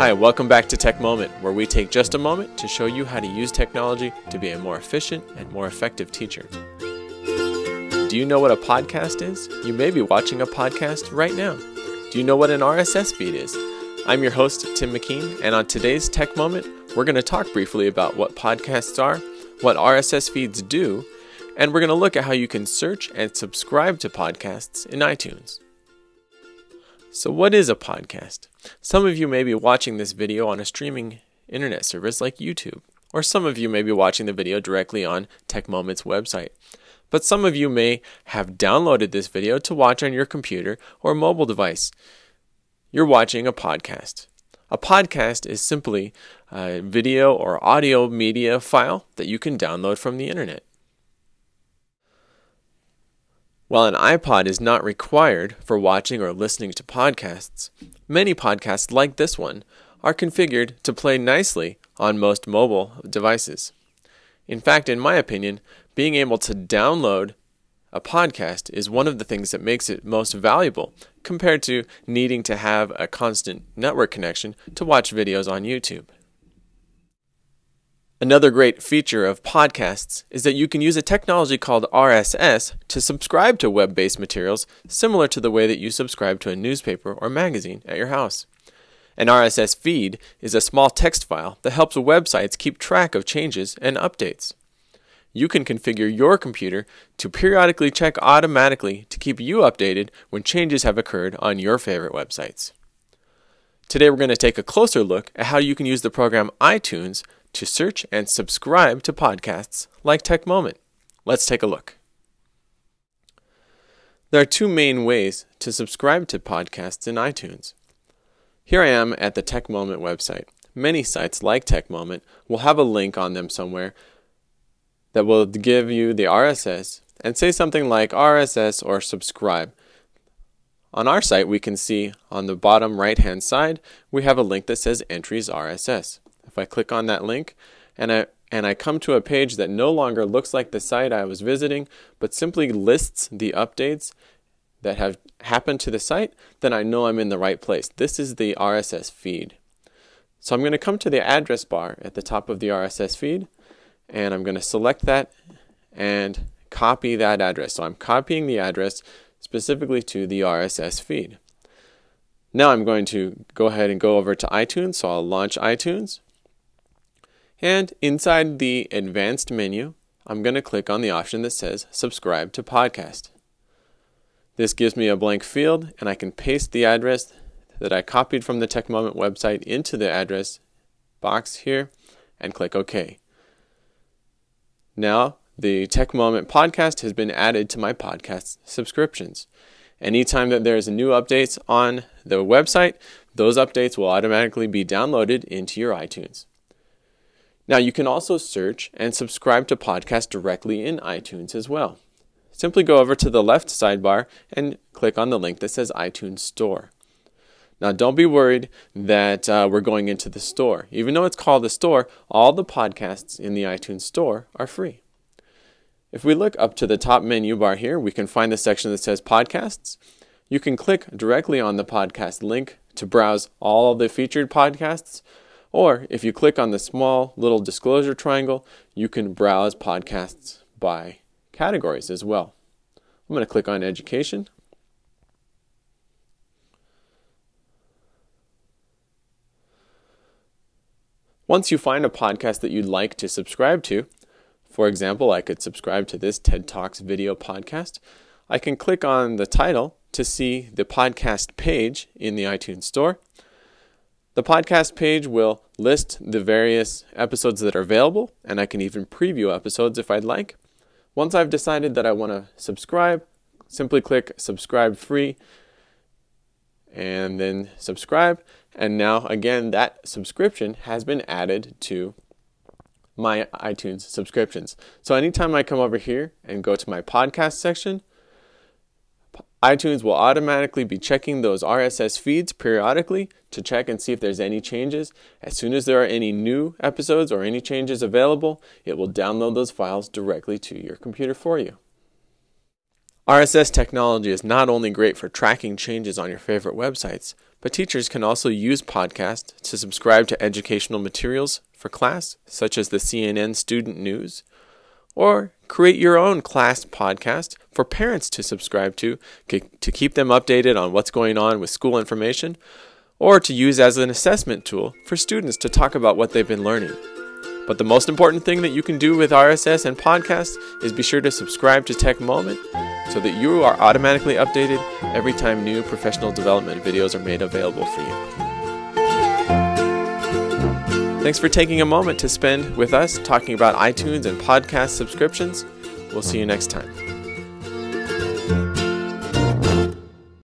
Hi, welcome back to Tech Moment, where we take just a moment to show you how to use technology to be a more efficient and more effective teacher. Do you know what a podcast is? You may be watching a podcast right now. Do you know what an RSS feed is? I'm your host, Tim McKean, and on today's Tech Moment, we're going to talk briefly about what podcasts are, what RSS feeds do, and we're going to look at how you can search and subscribe to podcasts in iTunes. So what is a podcast? Some of you may be watching this video on a streaming internet service like YouTube, or some of you may be watching the video directly on Tech Moment's website. But some of you may have downloaded this video to watch on your computer or mobile device. You're watching a podcast. A podcast is simply a video or audio media file that you can download from the internet. While an iPod is not required for watching or listening to podcasts, many podcasts like this one are configured to play nicely on most mobile devices. In fact, in my opinion, being able to download a podcast is one of the things that makes it most valuable compared to needing to have a constant network connection to watch videos on YouTube. Another great feature of podcasts is that you can use a technology called RSS to subscribe to web-based materials similar to the way that you subscribe to a newspaper or magazine at your house. An RSS feed is a small text file that helps websites keep track of changes and updates. You can configure your computer to periodically check automatically to keep you updated when changes have occurred on your favorite websites. Today we're going to take a closer look at how you can use the program iTunes to search and subscribe to podcasts like Tech Moment. Let's take a look. There are two main ways to subscribe to podcasts in iTunes. Here I am at the Tech Moment website. Many sites like Tech Moment will have a link on them somewhere that will give you the RSS and say something like RSS or subscribe. On our site, we can see on the bottom right-hand side, we have a link that says Entries RSS. If I click on that link and I come to a page that no longer looks like the site I was visiting, but simply lists the updates that have happened to the site, then I know I'm in the right place. This is the RSS feed. So I'm going to come to the address bar at the top of the RSS feed, and I'm going to select that and copy that address. So I'm copying the address specifically to the RSS feed. Now I'm going to go ahead and go over to iTunes, so I'll launch iTunes. And inside the advanced menu, I'm going to click on the option that says Subscribe to Podcast. This gives me a blank field, and I can paste the address that I copied from the Tech Moment website into the address box here and click OK. Now, the Tech Moment podcast has been added to my podcast subscriptions. Anytime that there's new updates on the website, those updates will automatically be downloaded into your iTunes. Now, you can also search and subscribe to podcasts directly in iTunes as well. Simply go over to the left sidebar and click on the link that says iTunes Store. Now, don't be worried that we're going into the store. Even though it's called the store, all the podcasts in the iTunes Store are free. If we look up to the top menu bar here, we can find the section that says Podcasts. You can click directly on the podcast link to browse all of the featured podcasts. Or if you click on the small little disclosure triangle, you can browse podcasts by categories as well. I'm going to click on Education. Once you find a podcast that you'd like to subscribe to, for example, I could subscribe to this TED Talks video podcast, I can click on the title to see the podcast page in the iTunes Store. The podcast page will list the various episodes that are available, and I can even preview episodes if I'd like. Once I've decided that I want to subscribe, simply click Subscribe Free, and then subscribe. And now, again, that subscription has been added to my iTunes subscriptions. So anytime I come over here and go to my podcast section, iTunes will automatically be checking those RSS feeds periodically to check and see if there's any changes. As soon as there are any new episodes or any changes available, it will download those files directly to your computer for you. RSS technology is not only great for tracking changes on your favorite websites, but teachers can also use podcasts to subscribe to educational materials for class, such as the CNN Student News, or create your own class podcast for parents to subscribe to keep them updated on what's going on with school information, or to use as an assessment tool for students to talk about what they've been learning. But the most important thing that you can do with RSS and podcasts is be sure to subscribe to Tech Moment so that you are automatically updated every time new professional development videos are made available for you. Thanks for taking a moment to spend with us talking about iTunes and podcast subscriptions. We'll see you next time.